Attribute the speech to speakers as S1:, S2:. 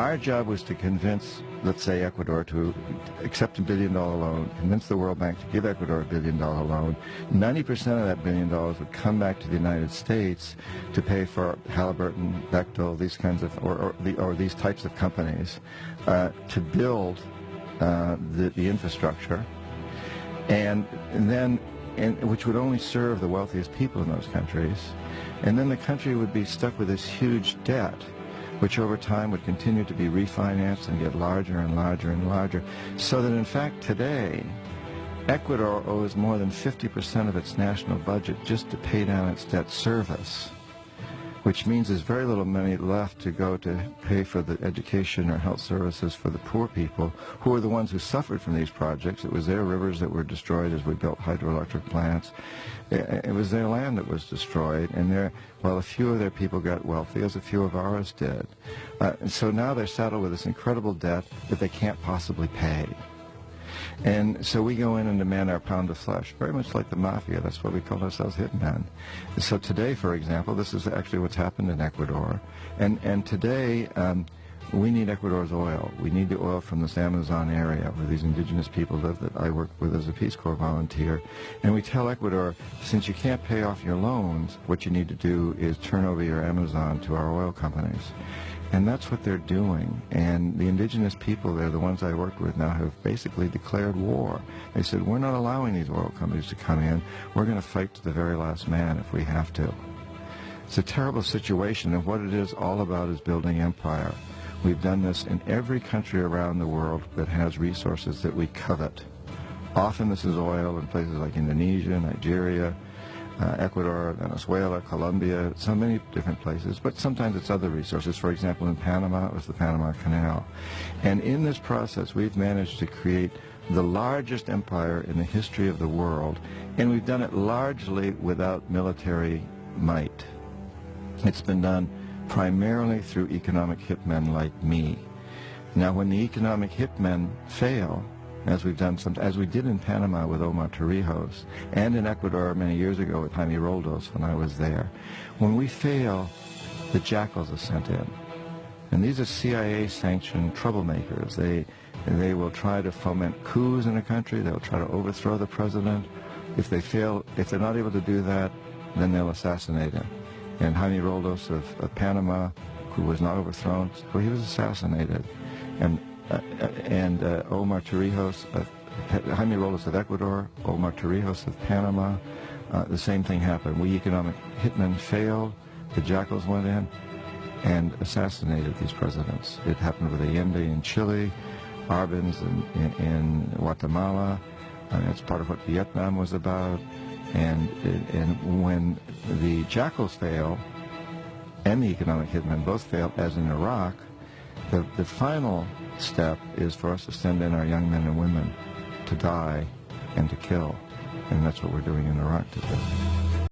S1: our job was to convince, let's say, Ecuador to accept $1 billion loan, convince the World Bank to give Ecuador a $1 billion loan. 90% of that $1 billion would come back to the United States to pay for Halliburton, Bechtel, these kinds of, or these types of companies, to build the infrastructure, and then, which would only serve the wealthiest people in those countries. And then the country would be stuck with this huge debt, which over time would continue to be refinanced and get larger and larger and larger, so that in fact today, Ecuador owes more than 50% of its national budget just to pay down its debt service, which means there's very little money left to go to pay for the education or health services for the poor people, who are the ones who suffered from these projects. It was their rivers that were destroyed as we built hydroelectric plants. It was their land that was destroyed, and while a few of their people got wealthy, as a few of ours did. And so now they're saddled with this incredible debt that they can't possibly pay. And so we go in and demand our pound of flesh, very much like the mafia. That's why we call ourselves hitmen. So today, for example, this is actually what's happened in Ecuador. And today, we need Ecuador's oil. We need the oil from this Amazon area where these indigenous people live that I work with as a Peace Corps volunteer. And we tell Ecuador, since you can't pay off your loans, what you need to do is turn over your Amazon to our oil companies. And that's what they're doing. And the indigenous people there, the ones I work with now, have basically declared war. They said, we're not allowing these oil companies to come in. We're going to fight to the very last man if we have to. It's a terrible situation, and what it is all about is building empire. We've done this in every country around the world that has resources that we covet. Often this is oil in places like Indonesia, Nigeria, Ecuador, Venezuela, Colombia, so many different places, but sometimes it's other resources. For example, in Panama, it was the Panama Canal. And in this process, we've managed to create the largest empire in the history of the world, and we've done it largely without military might. It's been done primarily through economic hitmen like me. Now, when the economic hitmen fail, as we've done, as we did in Panama with Omar Torrijos, and in Ecuador many years ago with Jaime Roldos when I was there. When we fail, the jackals are sent in. And these are CIA-sanctioned troublemakers. They will try to foment coups in a country. They'll try to overthrow the president. If they fail, if they're not able to do that, then they'll assassinate him. And Jaime Roldos of Panama, who was not overthrown, well, he was assassinated. And Omar Torrijos, Jaime Roldos of Ecuador, Omar Torrijos of Panama, the same thing happened. We economic hitmen failed, the jackals went in and assassinated these presidents. It happened with Allende in Chile, Arbenz in Guatemala. That's part of what Vietnam was about. And when the jackals fail and the economic hitmen both fail, as in Iraq, the final step is for us to send in our young men and women to die and to kill. And that's what we're doing in Iraq today.